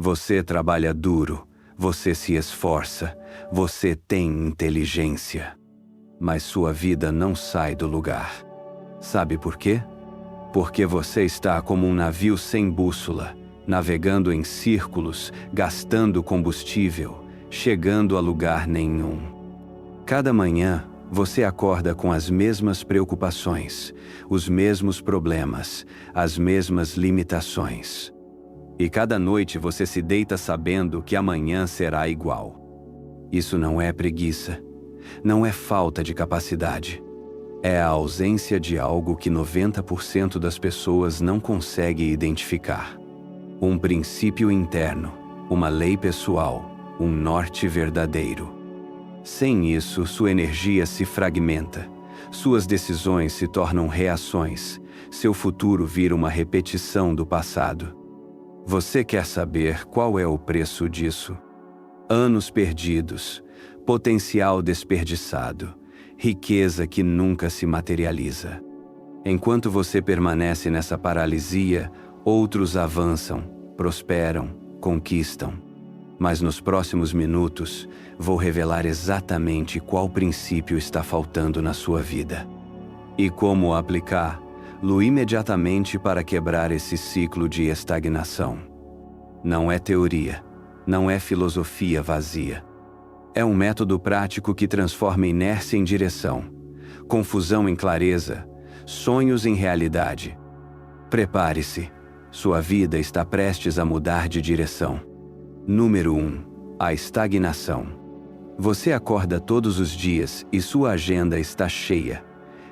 Você trabalha duro, você se esforça, você tem inteligência. Mas sua vida não sai do lugar. Sabe por quê? Porque você está como um navio sem bússola, navegando em círculos, gastando combustível, chegando a lugar nenhum. Cada manhã, você acorda com as mesmas preocupações, os mesmos problemas, as mesmas limitações. E cada noite você se deita sabendo que amanhã será igual. Isso não é preguiça, não é falta de capacidade. É a ausência de algo que 90% das pessoas não consegue identificar. Um princípio interno, uma lei pessoal, um norte verdadeiro. Sem isso, sua energia se fragmenta, suas decisões se tornam reações, seu futuro vira uma repetição do passado. Você quer saber qual é o preço disso? Anos perdidos, potencial desperdiçado, riqueza que nunca se materializa. Enquanto você permanece nessa paralisia, outros avançam, prosperam, conquistam. Mas nos próximos minutos, vou revelar exatamente qual princípio está faltando na sua vida. E como aplicá-lo imediatamente para quebrar esse ciclo de estagnação. Não é teoria, não é filosofia vazia. É um método prático que transforma inércia em direção, confusão em clareza, sonhos em realidade. Prepare-se, sua vida está prestes a mudar de direção. Número 1. A estagnação. Você acorda todos os dias e sua agenda está cheia.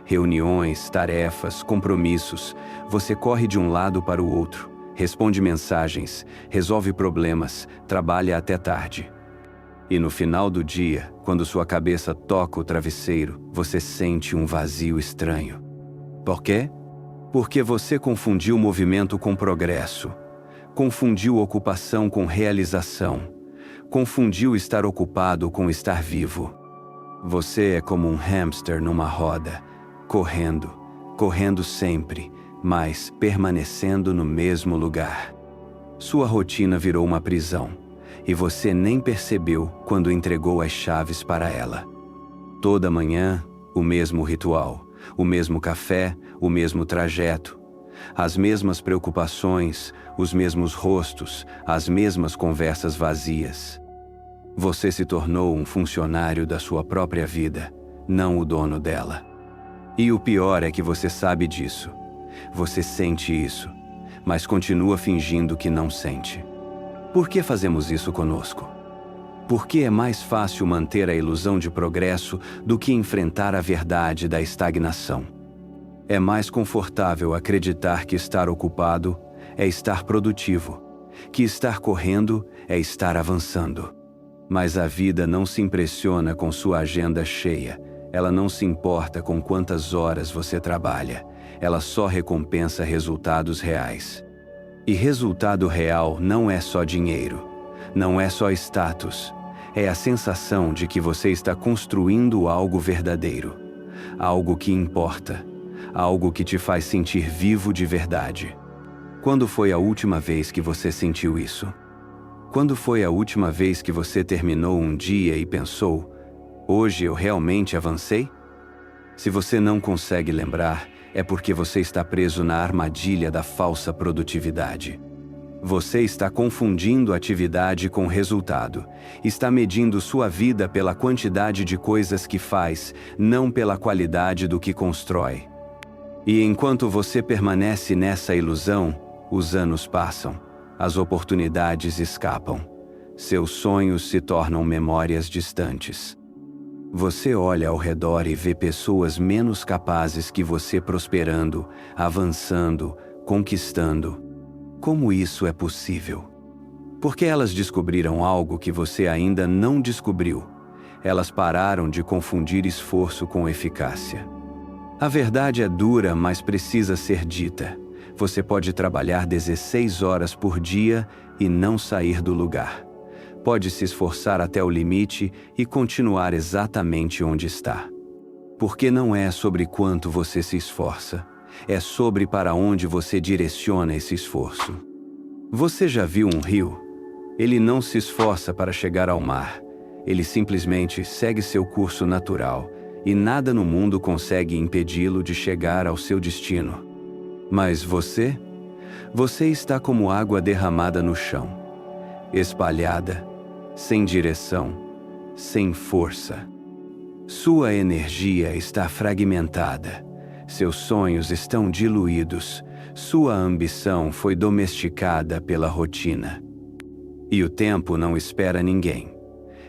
Reuniões, tarefas, compromissos. Você corre de um lado para o outro, responde mensagens, resolve problemas, trabalha até tarde. E no final do dia, quando sua cabeça toca o travesseiro, você sente um vazio estranho. Por quê? Porque você confundiu movimento com progresso. Confundiu ocupação com realização. Confundiu estar ocupado com estar vivo. Você é como um hamster numa roda, correndo sempre, mas permanecendo no mesmo lugar. Sua rotina virou uma prisão, e você nem percebeu quando entregou as chaves para ela. Toda manhã, o mesmo ritual, o mesmo café, o mesmo trajeto. As mesmas preocupações, os mesmos rostos, as mesmas conversas vazias. Você se tornou um funcionário da sua própria vida, não o dono dela. E o pior é que você sabe disso. Você sente isso, mas continua fingindo que não sente. Por que fazemos isso conosco? Porque é mais fácil manter a ilusão de progresso do que enfrentar a verdade da estagnação. É mais confortável acreditar que estar ocupado é estar produtivo, que estar correndo é estar avançando. Mas a vida não se impressiona com sua agenda cheia, ela não se importa com quantas horas você trabalha, ela só recompensa resultados reais. E resultado real não é só dinheiro, não é só status, é a sensação de que você está construindo algo verdadeiro, algo que importa. Algo que te faz sentir vivo de verdade. Quando foi a última vez que você sentiu isso? Quando foi a última vez que você terminou um dia e pensou, hoje eu realmente avancei? Se você não consegue lembrar, é porque você está preso na armadilha da falsa produtividade. Você está confundindo atividade com resultado. Está medindo sua vida pela quantidade de coisas que faz, não pela qualidade do que constrói. E enquanto você permanece nessa ilusão, os anos passam, as oportunidades escapam, seus sonhos se tornam memórias distantes. Você olha ao redor e vê pessoas menos capazes que você prosperando, avançando, conquistando. Como isso é possível? Porque elas descobriram algo que você ainda não descobriu. Elas pararam de confundir esforço com eficácia. A verdade é dura, mas precisa ser dita. Você pode trabalhar 16 horas por dia e não sair do lugar. Pode se esforçar até o limite e continuar exatamente onde está. Porque não é sobre quanto você se esforça, é sobre para onde você direciona esse esforço. Você já viu um rio? Ele não se esforça para chegar ao mar. Ele simplesmente segue seu curso natural, e nada no mundo consegue impedi-lo de chegar ao seu destino. Mas você? Você está como água derramada no chão, espalhada, sem direção, sem força. Sua energia está fragmentada, seus sonhos estão diluídos, sua ambição foi domesticada pela rotina. E o tempo não espera ninguém.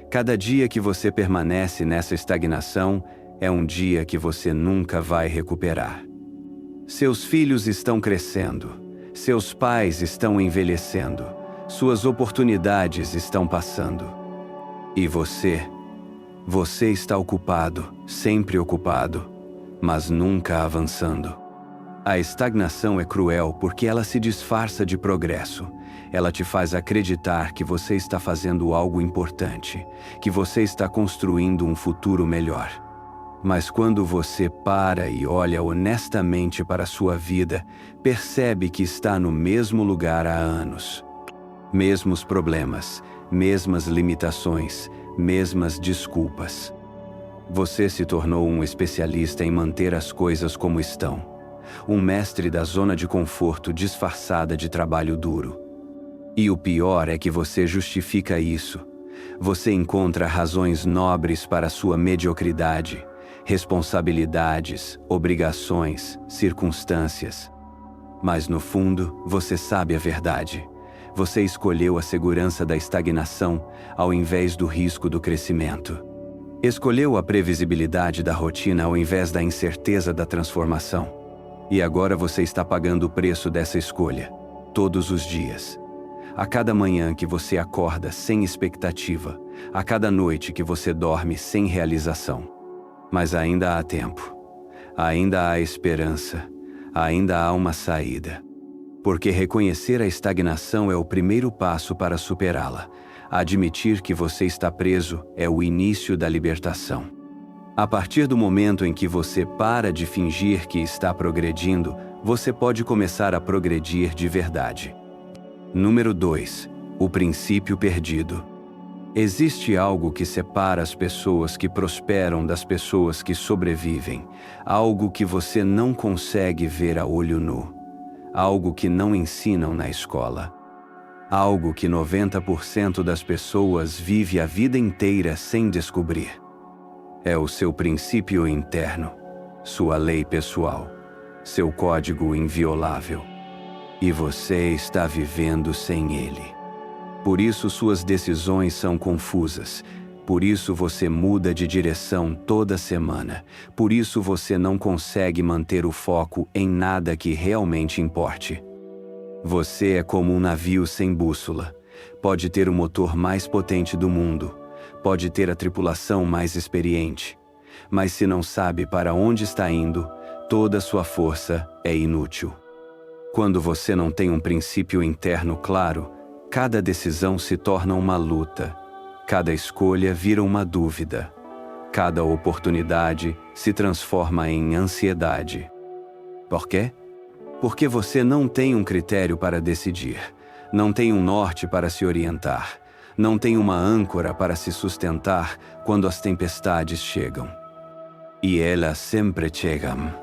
Cada dia que você permanece nessa estagnação é um dia que você nunca vai recuperar. Seus filhos estão crescendo, seus pais estão envelhecendo, suas oportunidades estão passando. E você está ocupado, sempre ocupado, mas nunca avançando. A estagnação é cruel porque ela se disfarça de progresso. Ela te faz acreditar que você está fazendo algo importante, que você está construindo um futuro melhor. Mas quando você para e olha honestamente para a sua vida, percebe que está no mesmo lugar há anos. Mesmos problemas, mesmas limitações, mesmas desculpas. Você se tornou um especialista em manter as coisas como estão. Um mestre da zona de conforto disfarçada de trabalho duro. E o pior é que você justifica isso. Você encontra razões nobres para sua mediocridade, responsabilidades, obrigações, circunstâncias. Mas no fundo, você sabe a verdade. Você escolheu a segurança da estagnação ao invés do risco do crescimento. Escolheu a previsibilidade da rotina ao invés da incerteza da transformação. E agora você está pagando o preço dessa escolha, todos os dias. A cada manhã que você acorda sem expectativa, a cada noite que você dorme sem realização. Mas ainda há tempo, ainda há esperança, ainda há uma saída. Porque reconhecer a estagnação é o primeiro passo para superá-la. Admitir que você está preso é o início da libertação. A partir do momento em que você para de fingir que está progredindo, você pode começar a progredir de verdade. Número 2. O princípio perdido. Existe algo que separa as pessoas que prosperam das pessoas que sobrevivem. Algo que você não consegue ver a olho nu. Algo que não ensinam na escola. Algo que 90% das pessoas vive a vida inteira sem descobrir. É o seu princípio interno, sua lei pessoal, seu código inviolável. E você está vivendo sem ele. Por isso suas decisões são confusas. Por isso você muda de direção toda semana. Por isso você não consegue manter o foco em nada que realmente importe. Você é como um navio sem bússola. Pode ter o motor mais potente do mundo. Pode ter a tripulação mais experiente. Mas se não sabe para onde está indo, toda sua força é inútil. Quando você não tem um princípio interno claro, cada decisão se torna uma luta. Cada escolha vira uma dúvida. Cada oportunidade se transforma em ansiedade. Por quê? Porque você não tem um critério para decidir. Não tem um norte para se orientar. Não tem uma âncora para se sustentar quando as tempestades chegam. E elas sempre chegam.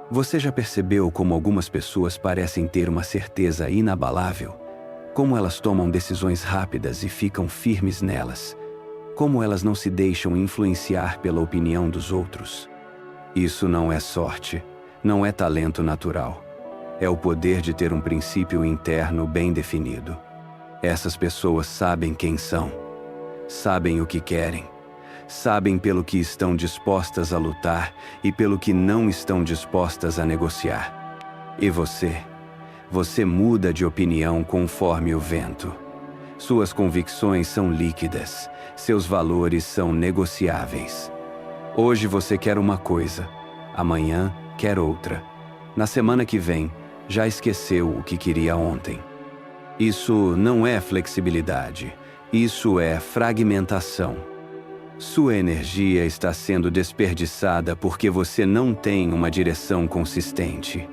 Você já percebeu como algumas pessoas parecem ter uma certeza inabalável? Como elas tomam decisões rápidas e ficam firmes nelas? Como elas não se deixam influenciar pela opinião dos outros? Isso não é sorte, não é talento natural. É o poder de ter um princípio interno bem definido. Essas pessoas sabem quem são, sabem o que querem, sabem pelo que estão dispostas a lutar e pelo que não estão dispostas a negociar. E você muda de opinião conforme o vento. Suas convicções são líquidas, seus valores são negociáveis. Hoje você quer uma coisa, amanhã quer outra. Na semana que vem, já esqueceu o que queria ontem. Isso não é flexibilidade, isso é fragmentação. Sua energia está sendo desperdiçada porque você não tem uma direção consistente.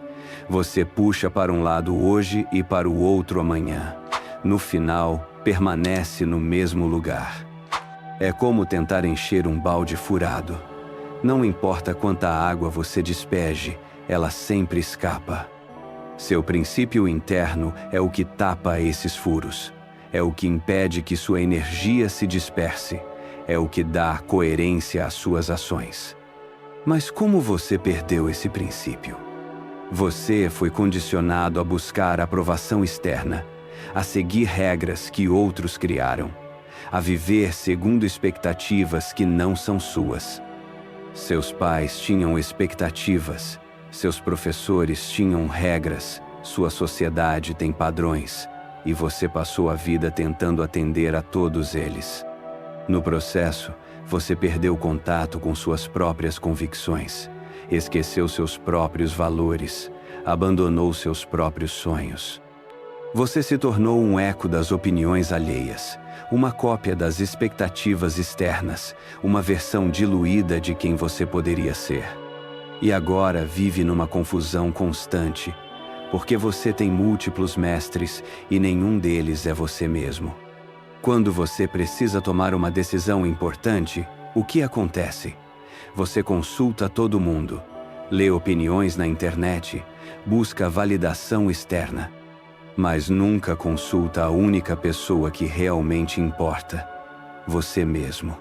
Você puxa para um lado hoje e para o outro amanhã. No final, permanece no mesmo lugar. É como tentar encher um balde furado. Não importa quanta água você despeje, ela sempre escapa. Seu princípio interno é o que tapa esses furos. É o que impede que sua energia se disperse. É o que dá coerência às suas ações. Mas como você perdeu esse princípio? Você foi condicionado a buscar aprovação externa, a seguir regras que outros criaram, a viver segundo expectativas que não são suas. Seus pais tinham expectativas, seus professores tinham regras, sua sociedade tem padrões, e você passou a vida tentando atender a todos eles. No processo, você perdeu contato com suas próprias convicções, esqueceu seus próprios valores, abandonou seus próprios sonhos. Você se tornou um eco das opiniões alheias, uma cópia das expectativas externas, uma versão diluída de quem você poderia ser. E agora vive numa confusão constante, porque você tem múltiplos mestres e nenhum deles é você mesmo. Quando você precisa tomar uma decisão importante, o que acontece? Você consulta todo mundo, lê opiniões na internet, busca validação externa, mas nunca consulta a única pessoa que realmente importa, você mesmo.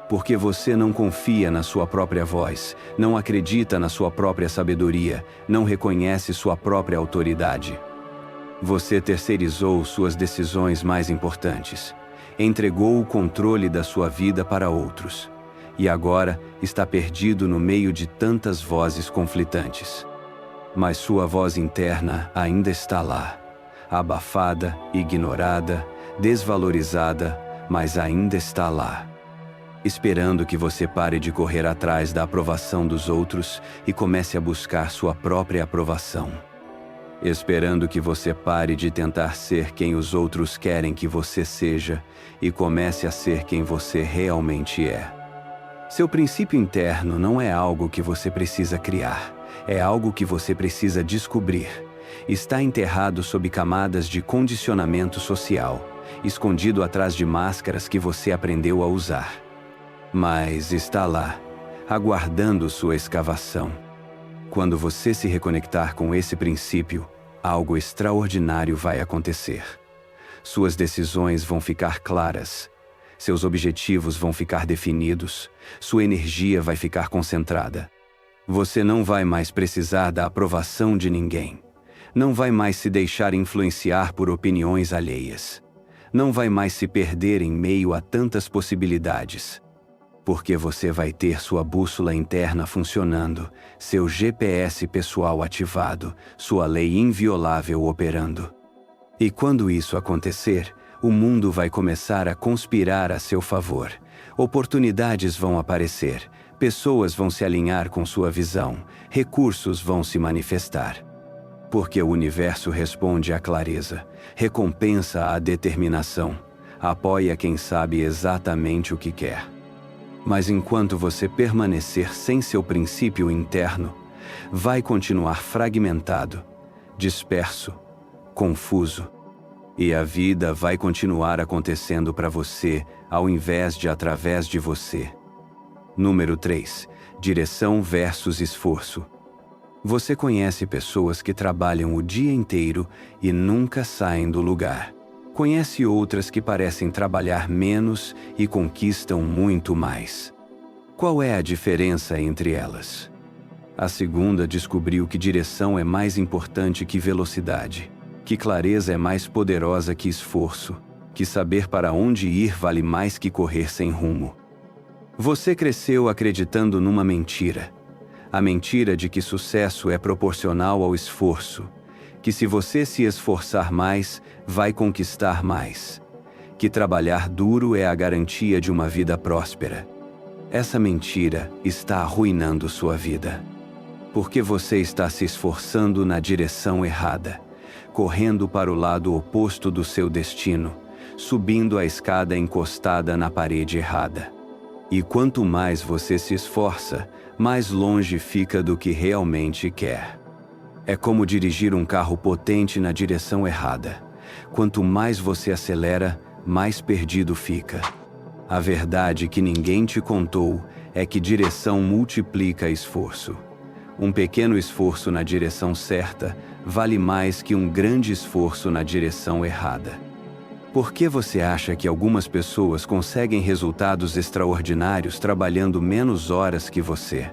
Porque você não confia na sua própria voz, não acredita na sua própria sabedoria, não reconhece sua própria autoridade. Você terceirizou suas decisões mais importantes, entregou o controle da sua vida para outros, e agora está perdido no meio de tantas vozes conflitantes. Mas sua voz interna ainda está lá, abafada, ignorada, desvalorizada, mas ainda está lá, esperando que você pare de correr atrás da aprovação dos outros e comece a buscar sua própria aprovação. Esperando que você pare de tentar ser quem os outros querem que você seja e comece a ser quem você realmente é. Seu princípio interno não é algo que você precisa criar, é algo que você precisa descobrir. Está enterrado sob camadas de condicionamento social, escondido atrás de máscaras que você aprendeu a usar. Mas está lá, aguardando sua escavação. Quando você se reconectar com esse princípio, algo extraordinário vai acontecer. Suas decisões vão ficar claras, seus objetivos vão ficar definidos, sua energia vai ficar concentrada. Você não vai mais precisar da aprovação de ninguém. Não vai mais se deixar influenciar por opiniões alheias. Não vai mais se perder em meio a tantas possibilidades. Porque você vai ter sua bússola interna funcionando, seu GPS pessoal ativado, sua lei inviolável operando. E quando isso acontecer, o mundo vai começar a conspirar a seu favor. Oportunidades vão aparecer, pessoas vão se alinhar com sua visão, recursos vão se manifestar. Porque o universo responde à clareza, recompensa a determinação, apoia quem sabe exatamente o que quer. Mas enquanto você permanecer sem seu princípio interno, vai continuar fragmentado, disperso, confuso. E a vida vai continuar acontecendo para você, ao invés de através de você. Número 3. Direção versus esforço. Você conhece pessoas que trabalham o dia inteiro e nunca saem do lugar. Conhece outras que parecem trabalhar menos e conquistam muito mais. Qual é a diferença entre elas? A segunda descobriu que direção é mais importante que velocidade, que clareza é mais poderosa que esforço, que saber para onde ir vale mais que correr sem rumo. Você cresceu acreditando numa mentira. A mentira de que sucesso é proporcional ao esforço, que se você se esforçar mais, vai conquistar mais, que trabalhar duro é a garantia de uma vida próspera. Essa mentira está arruinando sua vida, porque você está se esforçando na direção errada, correndo para o lado oposto do seu destino, subindo a escada encostada na parede errada. E quanto mais você se esforça, mais longe fica do que realmente quer. É como dirigir um carro potente na direção errada. Quanto mais você acelera, mais perdido fica. A verdade que ninguém te contou é que direção multiplica esforço. Um pequeno esforço na direção certa vale mais que um grande esforço na direção errada. Por que você acha que algumas pessoas conseguem resultados extraordinários trabalhando menos horas que você?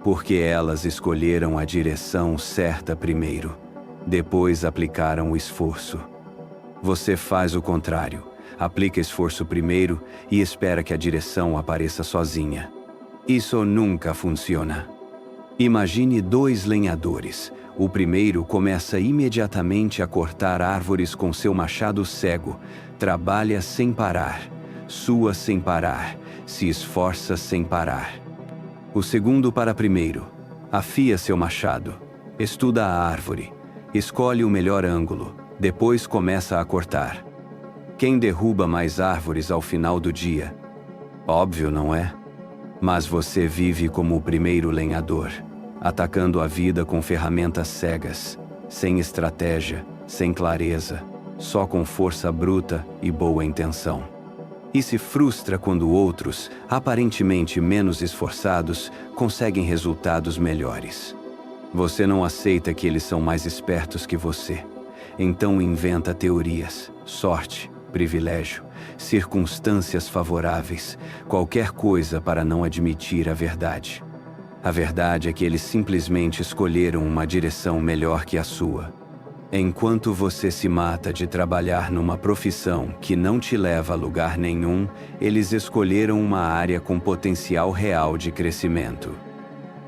Porque elas escolheram a direção certa primeiro, depois aplicaram o esforço. Você faz o contrário, aplica esforço primeiro e espera que a direção apareça sozinha. Isso nunca funciona. Imagine 2 lenhadores. O primeiro começa imediatamente a cortar árvores com seu machado cego, trabalha sem parar, sua sem parar, se esforça sem parar. O segundo para primeiro, afia seu machado, estuda a árvore, escolhe o melhor ângulo, depois começa a cortar. Quem derruba mais árvores ao final do dia? Óbvio, não é? Mas você vive como o primeiro lenhador, atacando a vida com ferramentas cegas, sem estratégia, sem clareza, só com força bruta e boa intenção. E se frustra quando outros, aparentemente menos esforçados, conseguem resultados melhores. Você não aceita que eles são mais espertos que você. Então inventa teorias, sorte, privilégio, circunstâncias favoráveis, qualquer coisa para não admitir a verdade. A verdade é que eles simplesmente escolheram uma direção melhor que a sua. Enquanto você se mata de trabalhar numa profissão que não te leva a lugar nenhum, eles escolheram uma área com potencial real de crescimento.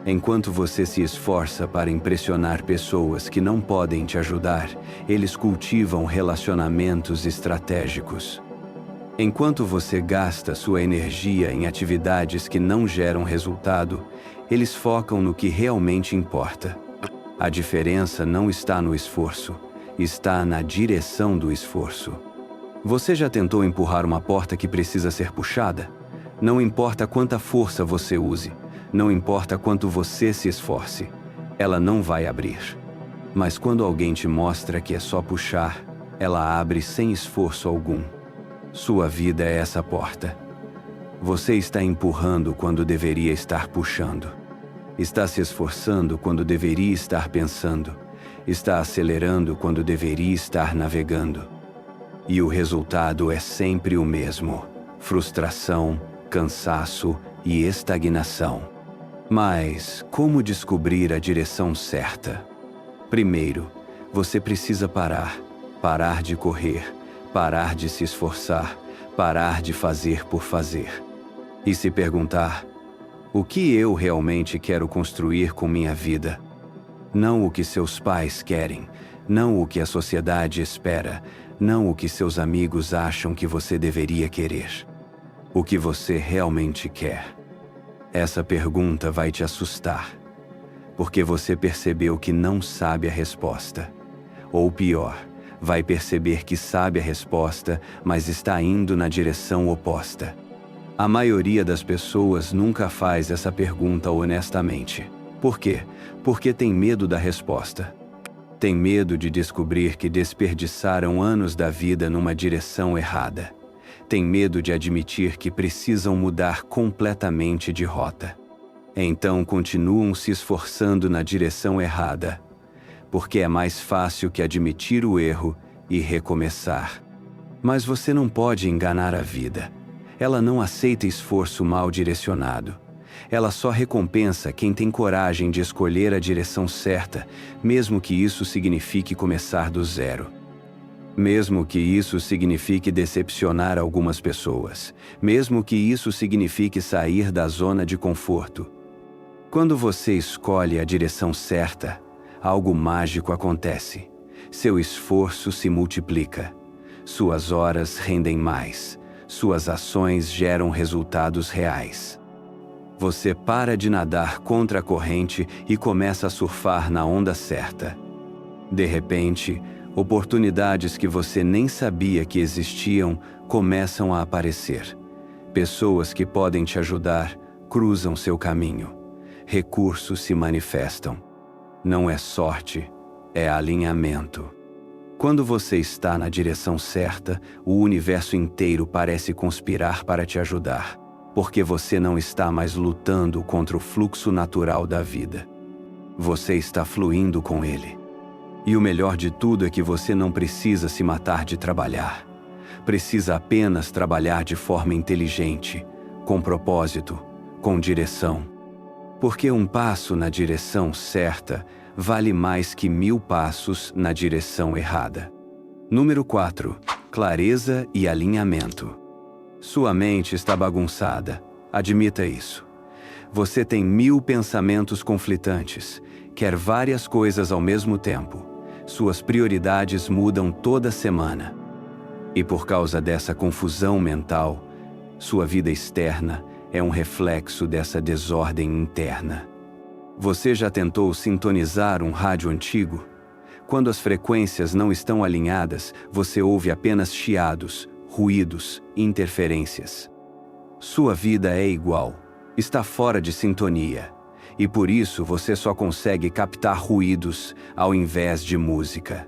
Enquanto você se esforça para impressionar pessoas que não podem te ajudar, eles cultivam relacionamentos estratégicos. Enquanto você gasta sua energia em atividades que não geram resultado, eles focam no que realmente importa. A diferença não está no esforço, está na direção do esforço. Você já tentou empurrar uma porta que precisa ser puxada? Não importa quanta força você use, não importa quanto você se esforce, ela não vai abrir. Mas quando alguém te mostra que é só puxar, ela abre sem esforço algum. Sua vida é essa porta. Você está empurrando quando deveria estar puxando. Está se esforçando quando deveria estar pensando. Está acelerando quando deveria estar navegando. E o resultado é sempre o mesmo: frustração, cansaço e estagnação. Mas como descobrir a direção certa? Primeiro, você precisa parar de correr, parar de se esforçar, parar de fazer por fazer. E se perguntar: o que eu realmente quero construir com minha vida? Não o que seus pais querem, não o que a sociedade espera, não o que seus amigos acham que você deveria querer. O que você realmente quer? Essa pergunta vai te assustar, porque você percebeu que não sabe a resposta. Ou pior, vai perceber que sabe a resposta, mas está indo na direção oposta. A maioria das pessoas nunca faz essa pergunta honestamente. Por quê? Porque tem medo da resposta. Tem medo de descobrir que desperdiçaram anos da vida numa direção errada. Tem medo de admitir que precisam mudar completamente de rota. Então continuam se esforçando na direção errada, porque é mais fácil que admitir o erro e recomeçar. Mas você não pode enganar a vida. Ela não aceita esforço mal direcionado. Ela só recompensa quem tem coragem de escolher a direção certa, mesmo que isso signifique começar do zero. Mesmo que isso signifique decepcionar algumas pessoas. Mesmo que isso signifique sair da zona de conforto. Quando você escolhe a direção certa, algo mágico acontece. Seu esforço se multiplica. Suas horas rendem mais. Suas ações geram resultados reais. Você para de nadar contra a corrente e começa a surfar na onda certa. De repente, oportunidades que você nem sabia que existiam começam a aparecer. Pessoas que podem te ajudar cruzam seu caminho. Recursos se manifestam. Não é sorte, é alinhamento. Quando você está na direção certa, o universo inteiro parece conspirar para te ajudar, porque você não está mais lutando contra o fluxo natural da vida. Você está fluindo com ele. E o melhor de tudo é que você não precisa se matar de trabalhar. Precisa apenas trabalhar de forma inteligente, com propósito, com direção. Porque um passo na direção certa vale mais que 1000 passos na direção errada. Número 4. Clareza e alinhamento. Sua mente está bagunçada. Admita isso. Você tem 1000 pensamentos conflitantes, quer várias coisas ao mesmo tempo. Suas prioridades mudam toda semana. E por causa dessa confusão mental, sua vida externa é um reflexo dessa desordem interna. Você já tentou sintonizar um rádio antigo? Quando as frequências não estão alinhadas, você ouve apenas chiados, ruídos, interferências. Sua vida é igual, está fora de sintonia, e por isso você só consegue captar ruídos ao invés de música.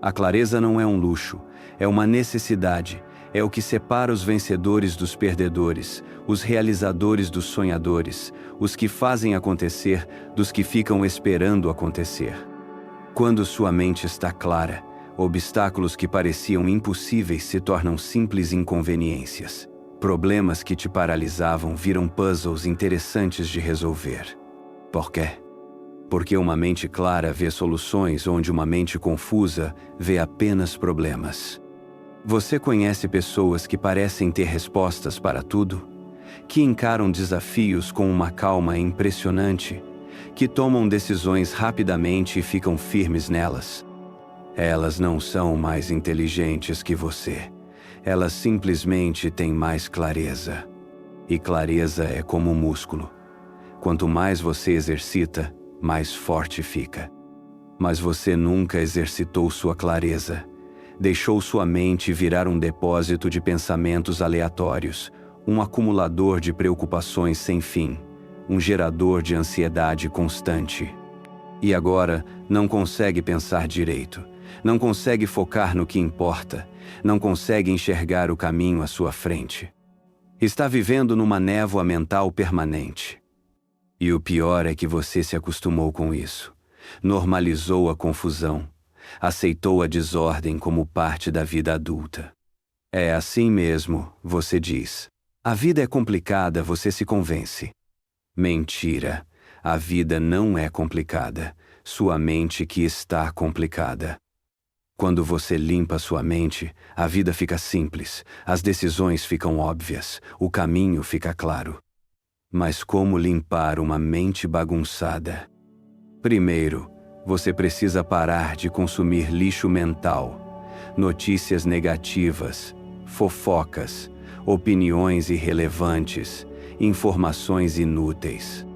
A clareza não é um luxo, é uma necessidade, é o que separa os vencedores dos perdedores, os realizadores dos sonhadores, os que fazem acontecer dos que ficam esperando acontecer. Quando sua mente está clara, obstáculos que pareciam impossíveis se tornam simples inconveniências. Problemas que te paralisavam viram puzzles interessantes de resolver. Por quê? Porque uma mente clara vê soluções onde uma mente confusa vê apenas problemas. Você conhece pessoas que parecem ter respostas para tudo? Que encaram desafios com uma calma impressionante? Que tomam decisões rapidamente e ficam firmes nelas? Elas não são mais inteligentes que você. Elas simplesmente têm mais clareza. E clareza é como um músculo. Quanto mais você exercita, mais forte fica. Mas você nunca exercitou sua clareza. Deixou sua mente virar um depósito de pensamentos aleatórios, um acumulador de preocupações sem fim, um gerador de ansiedade constante. E agora não consegue pensar direito, não consegue focar no que importa, não consegue enxergar o caminho à sua frente. Está vivendo numa névoa mental permanente. E o pior é que você se acostumou com isso, normalizou a confusão, aceitou a desordem como parte da vida adulta. É assim mesmo, você diz. A vida é complicada, você se convence. Mentira, a vida não é complicada, sua mente que está complicada. Quando você limpa sua mente, a vida fica simples, as decisões ficam óbvias, o caminho fica claro. Mas como limpar uma mente bagunçada? Primeiro, você precisa parar de consumir lixo mental, notícias negativas, fofocas, opiniões irrelevantes, informações inúteis.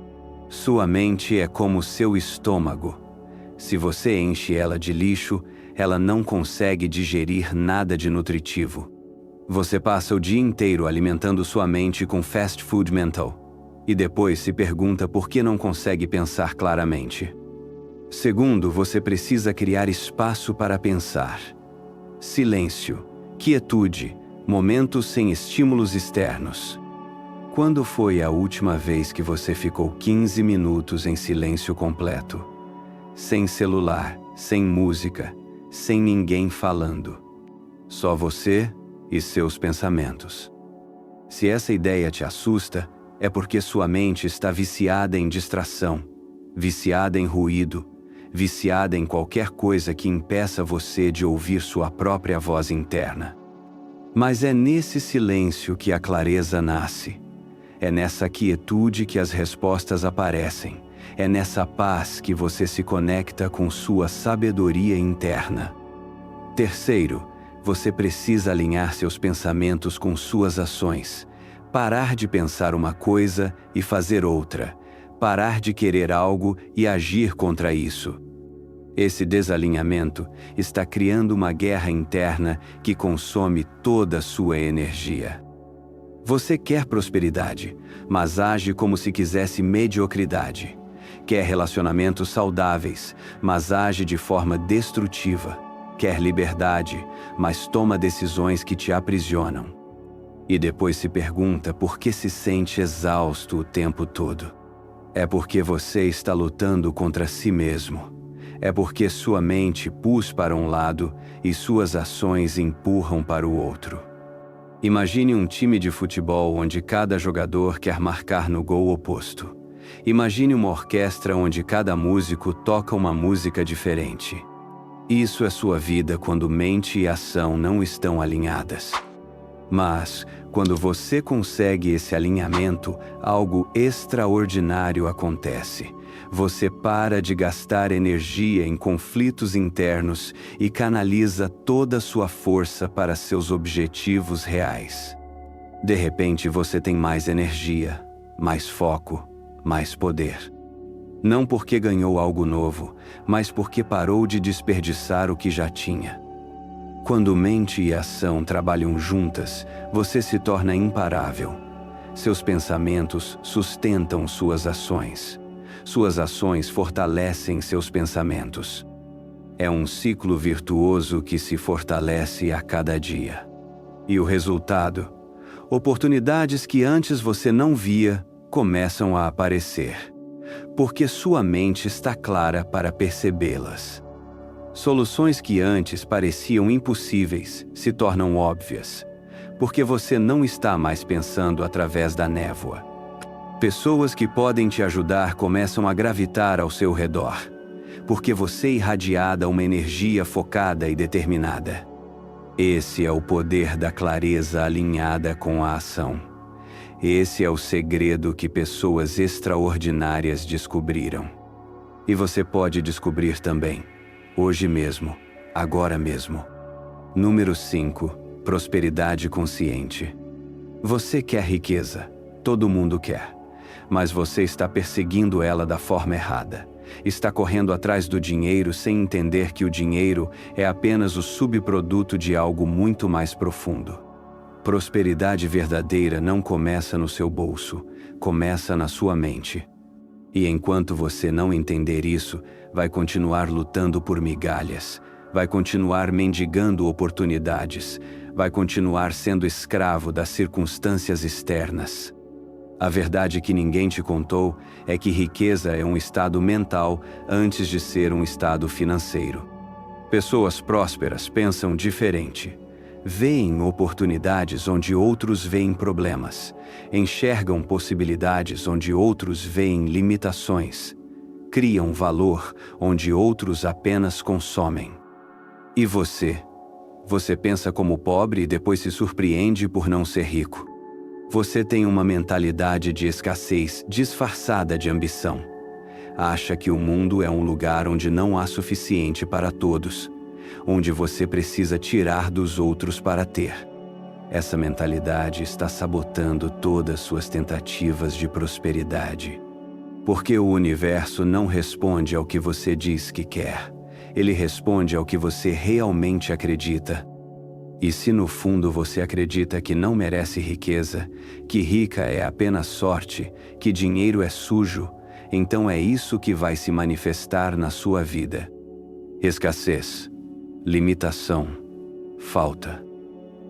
Sua mente é como seu estômago. Se você enche ela de lixo, ela não consegue digerir nada de nutritivo. Você passa o dia inteiro alimentando sua mente com fast food mental. E depois se pergunta por que não consegue pensar claramente. Segundo, você precisa criar espaço para pensar. Silêncio, quietude, momentos sem estímulos externos. Quando foi a última vez que você ficou 15 minutos em silêncio completo? Sem celular, sem música, sem ninguém falando. Só você e seus pensamentos. Se essa ideia te assusta, é porque sua mente está viciada em distração, viciada em ruído, viciada em qualquer coisa que impeça você de ouvir sua própria voz interna. Mas é nesse silêncio que a clareza nasce. É nessa quietude que as respostas aparecem. É nessa paz que você se conecta com sua sabedoria interna. Terceiro, você precisa alinhar seus pensamentos com suas ações. Parar de pensar uma coisa e fazer outra. Parar de querer algo e agir contra isso. Esse desalinhamento está criando uma guerra interna que consome toda a sua energia. Você quer prosperidade, mas age como se quisesse mediocridade. Quer relacionamentos saudáveis, mas age de forma destrutiva. quer liberdade, mas toma decisões que te aprisionam. E depois se pergunta por que se sente exausto o tempo todo. É porque você está lutando contra si mesmo. É porque sua mente pus para um lado e suas ações empurram para o outro. Imagine um time de futebol onde cada jogador quer marcar no gol oposto. Imagine uma orquestra onde cada músico toca uma música diferente. Isso é sua vida quando mente e ação não estão alinhadas. Mas, quando você consegue esse alinhamento, algo extraordinário acontece. Você para de gastar energia em conflitos internos e canaliza toda a sua força para seus objetivos reais. De repente, você tem mais energia, mais foco, mais poder. Não porque ganhou algo novo, mas porque parou de desperdiçar o que já tinha. Quando mente e ação trabalham juntas, você se torna imparável. Seus pensamentos sustentam suas ações. Suas ações fortalecem seus pensamentos. É um ciclo virtuoso que se fortalece a cada dia. E o resultado? Oportunidades que antes você não via começam a aparecer, porque sua mente está clara para percebê-las. Soluções que antes pareciam impossíveis se tornam óbvias, porque você não está mais pensando através da névoa. Pessoas que podem te ajudar começam a gravitar ao seu redor, porque você irradia uma energia focada e determinada. Esse é o poder da clareza alinhada com a ação. Esse é o segredo que pessoas extraordinárias descobriram. E você pode descobrir também, hoje mesmo, agora mesmo. Número 5. Prosperidade consciente. Você quer riqueza, todo mundo quer. Mas você está perseguindo ela da forma errada. Está correndo atrás do dinheiro sem entender que o dinheiro é apenas o subproduto de algo muito mais profundo. Prosperidade verdadeira não começa no seu bolso, começa na sua mente. E enquanto você não entender isso, vai continuar lutando por migalhas, vai continuar mendigando oportunidades, vai continuar sendo escravo das circunstâncias externas. A verdade que ninguém te contou é que riqueza é um estado mental antes de ser um estado financeiro. Pessoas prósperas pensam diferente. Veem oportunidades onde outros veem problemas. Enxergam possibilidades onde outros veem limitações. Criam valor onde outros apenas consomem. E você? Você pensa como pobre e depois se surpreende por não ser rico. Você tem uma mentalidade de escassez disfarçada de ambição. Acha que o mundo é um lugar onde não há suficiente para todos, onde você precisa tirar dos outros para ter. Essa mentalidade está sabotando todas suas tentativas de prosperidade. Porque o universo não responde ao que você diz que quer. Ele responde ao que você realmente acredita. E se no fundo você acredita que não merece riqueza, que rica é apenas sorte, que dinheiro é sujo, então é isso que vai se manifestar na sua vida. Escassez, limitação, falta.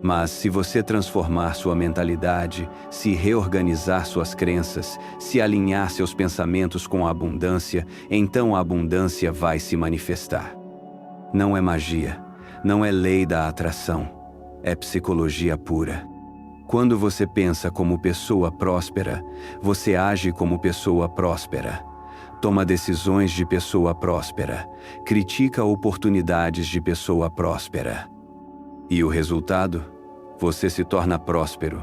Mas se você transformar sua mentalidade, se reorganizar suas crenças, se alinhar seus pensamentos com a abundância, então a abundância vai se manifestar. Não é magia, não é lei da atração. É psicologia pura. Quando você pensa como pessoa próspera, você age como pessoa próspera. Toma decisões de pessoa próspera. Critica oportunidades de pessoa próspera. E o resultado? Você se torna próspero.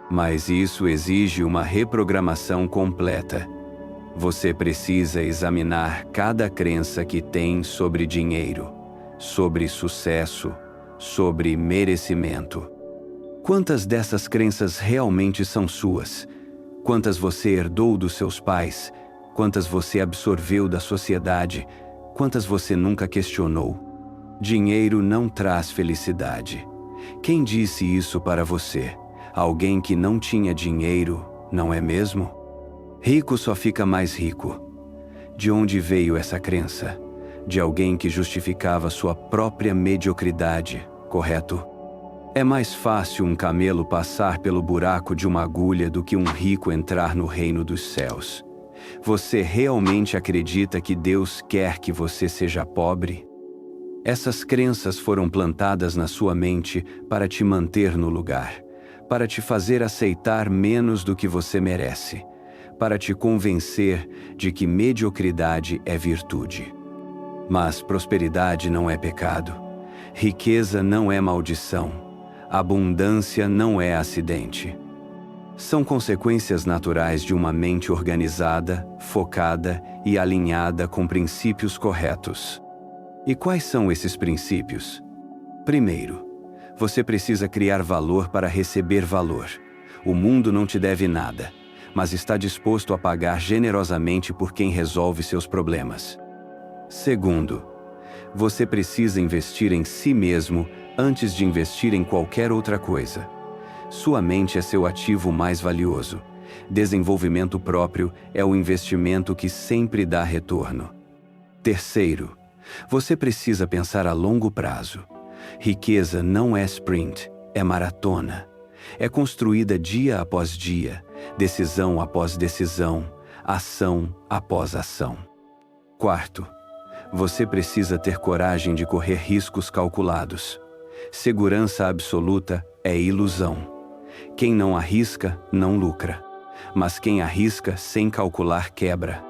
Mas isso exige uma reprogramação completa. Você precisa examinar cada crença que tem sobre dinheiro, sobre sucesso, sobre merecimento. Quantas dessas crenças realmente são suas? Quantas você herdou dos seus pais? Quantas você absorveu da sociedade? Quantas você nunca questionou? Dinheiro não traz felicidade. Quem disse isso para você? Alguém que não tinha dinheiro, não é mesmo? Rico só fica mais rico. De onde veio essa crença? de alguém que justificava sua própria mediocridade, correto? É mais fácil um camelo passar pelo buraco de uma agulha do que um rico entrar no reino dos céus. Você realmente acredita que Deus quer que você seja pobre? Essas crenças foram plantadas na sua mente para te manter no lugar, para te fazer aceitar menos do que você merece, para te convencer de que mediocridade é virtude. Mas prosperidade não é pecado, riqueza não é maldição, abundância não é acidente. São consequências naturais de uma mente organizada, focada e alinhada com princípios corretos. E quais são esses princípios? Primeiro, você precisa criar valor para receber valor. O mundo não te deve nada, mas está disposto a pagar generosamente por quem resolve seus problemas. Segundo, você precisa investir em si mesmo antes de investir em qualquer outra coisa. Sua mente é seu ativo mais valioso. Desenvolvimento próprio é o investimento que sempre dá retorno. Terceiro, você precisa pensar a longo prazo. Riqueza não é sprint, é maratona. É construída dia após dia, decisão após decisão, ação após ação. Quarto, você precisa ter coragem de correr riscos calculados. Segurança absoluta é ilusão. Quem não arrisca, não lucra. Mas quem arrisca sem calcular quebra.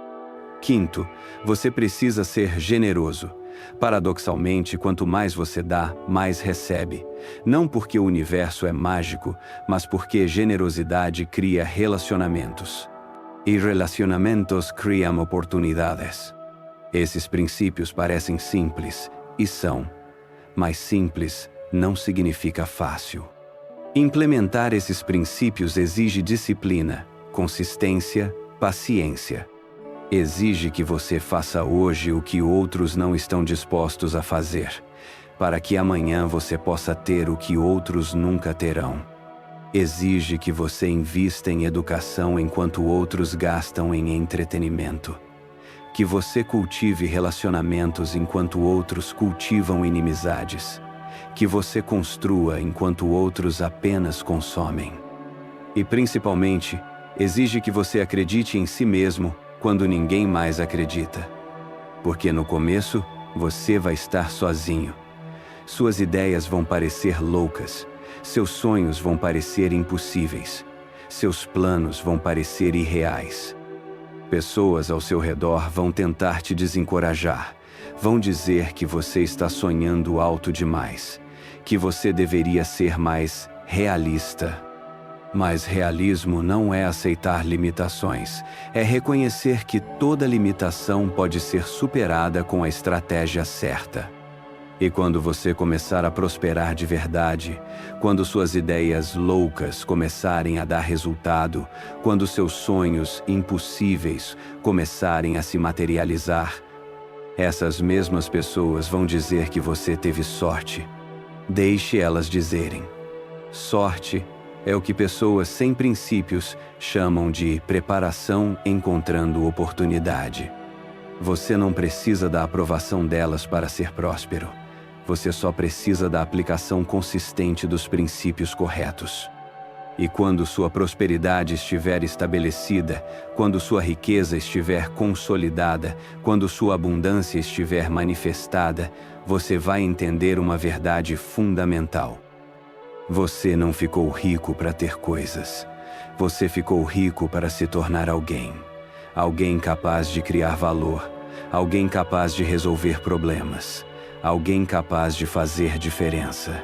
Quinto, você precisa ser generoso. Paradoxalmente, quanto mais você dá, mais recebe. Não porque o universo é mágico, mas porque generosidade cria relacionamentos. E relacionamentos criam oportunidades. Esses princípios parecem simples, e são. Mas simples não significa fácil. Implementar esses princípios exige disciplina, consistência, paciência. Exige que você faça hoje o que outros não estão dispostos a fazer, para que amanhã você possa ter o que outros nunca terão. Exige que você invista em educação enquanto outros gastam em entretenimento. Que você cultive relacionamentos enquanto outros cultivam inimizades. Que você construa enquanto outros apenas consomem. E principalmente, exige que você acredite em si mesmo quando ninguém mais acredita. Porque no começo, você vai estar sozinho. Suas ideias vão parecer loucas, seus sonhos vão parecer impossíveis, seus planos vão parecer irreais. Pessoas ao seu redor vão tentar te desencorajar, vão dizer que você está sonhando alto demais, que você deveria ser mais realista. Mas realismo não é aceitar limitações, é reconhecer que toda limitação pode ser superada com a estratégia certa. E quando você começar a prosperar de verdade, quando suas ideias loucas começarem a dar resultado, quando seus sonhos impossíveis começarem a se materializar, essas mesmas pessoas vão dizer que você teve sorte. Deixe elas dizerem. Sorte é o que pessoas sem princípios chamam de preparação encontrando oportunidade. Você não precisa da aprovação delas para ser próspero. Você só precisa da aplicação consistente dos princípios corretos. E quando sua prosperidade estiver estabelecida, quando sua riqueza estiver consolidada, quando sua abundância estiver manifestada, você vai entender uma verdade fundamental. Você não ficou rico para ter coisas. Você ficou rico para se tornar alguém. Alguém capaz de criar valor. Alguém capaz de resolver problemas. Alguém capaz de fazer diferença.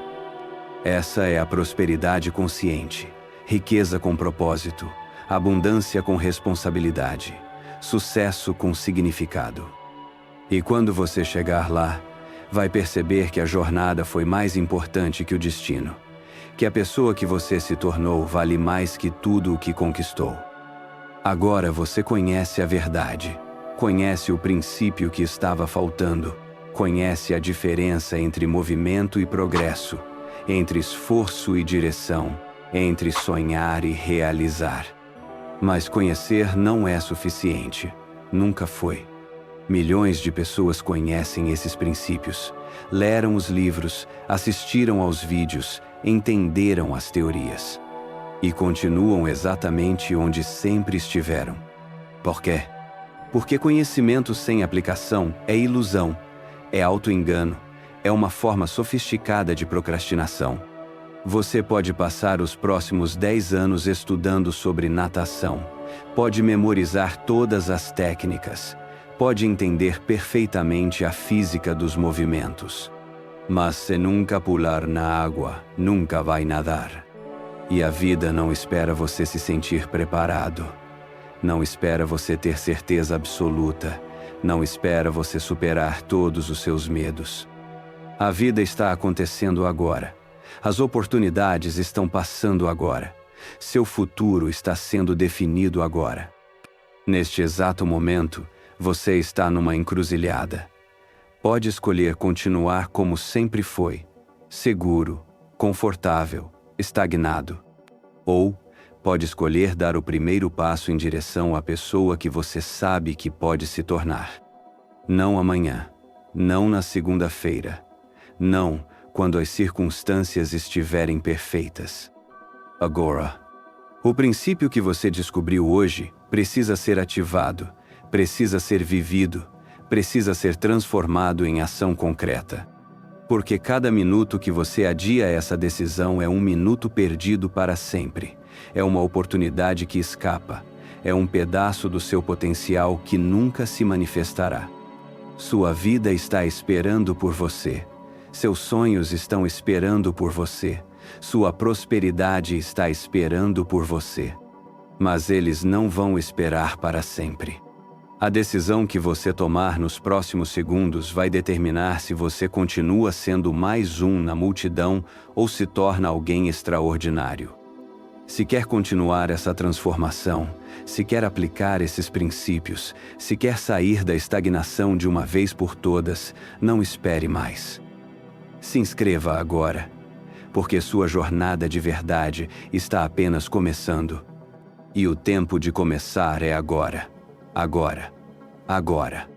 Essa é a prosperidade consciente. Riqueza com propósito. Abundância com responsabilidade. Sucesso com significado. E quando você chegar lá, vai perceber que a jornada foi mais importante que o destino. Que a pessoa que você se tornou vale mais que tudo o que conquistou. Agora você conhece a verdade, conhece o princípio que estava faltando, conhece a diferença entre movimento e progresso, entre esforço e direção, entre sonhar e realizar. Mas conhecer não é suficiente, nunca foi. Milhões de pessoas conhecem esses princípios, leram os livros, assistiram aos vídeos, entenderam as teorias. E continuam exatamente onde sempre estiveram. Por quê? Porque conhecimento sem aplicação é ilusão, é auto-engano, é uma forma sofisticada de procrastinação. Você pode passar os próximos 10 anos estudando sobre natação, pode memorizar todas as técnicas, pode entender perfeitamente a física dos movimentos. Mas se nunca pular na água, nunca vai nadar. E a vida não espera você se sentir preparado. Não espera você ter certeza absoluta. Não espera você superar todos os seus medos. A vida está acontecendo agora. As oportunidades estão passando agora. Seu futuro está sendo definido agora. Neste exato momento, você está numa encruzilhada. Pode escolher continuar como sempre foi, seguro, confortável, estagnado. Ou pode escolher dar o primeiro passo em direção à pessoa que você sabe que pode se tornar. Não amanhã, não na segunda-feira, não quando as circunstâncias estiverem perfeitas. Agora. O princípio que você descobriu hoje precisa ser ativado, precisa ser vivido, precisa ser transformado em ação concreta. Porque cada minuto que você adia essa decisão é um minuto perdido para sempre. É uma oportunidade que escapa. É um pedaço do seu potencial que nunca se manifestará. Sua vida está esperando por você. Seus sonhos estão esperando por você. Sua prosperidade está esperando por você. Mas eles não vão esperar para sempre. A decisão que você tomar nos próximos segundos vai determinar se você continua sendo mais um na multidão ou se torna alguém extraordinário. Se quer continuar essa transformação, se quer aplicar esses princípios, se quer sair da estagnação de uma vez por todas, não espere mais. Se inscreva agora, porque sua jornada de verdade está apenas começando. E o tempo de começar é agora. Agora. Agora.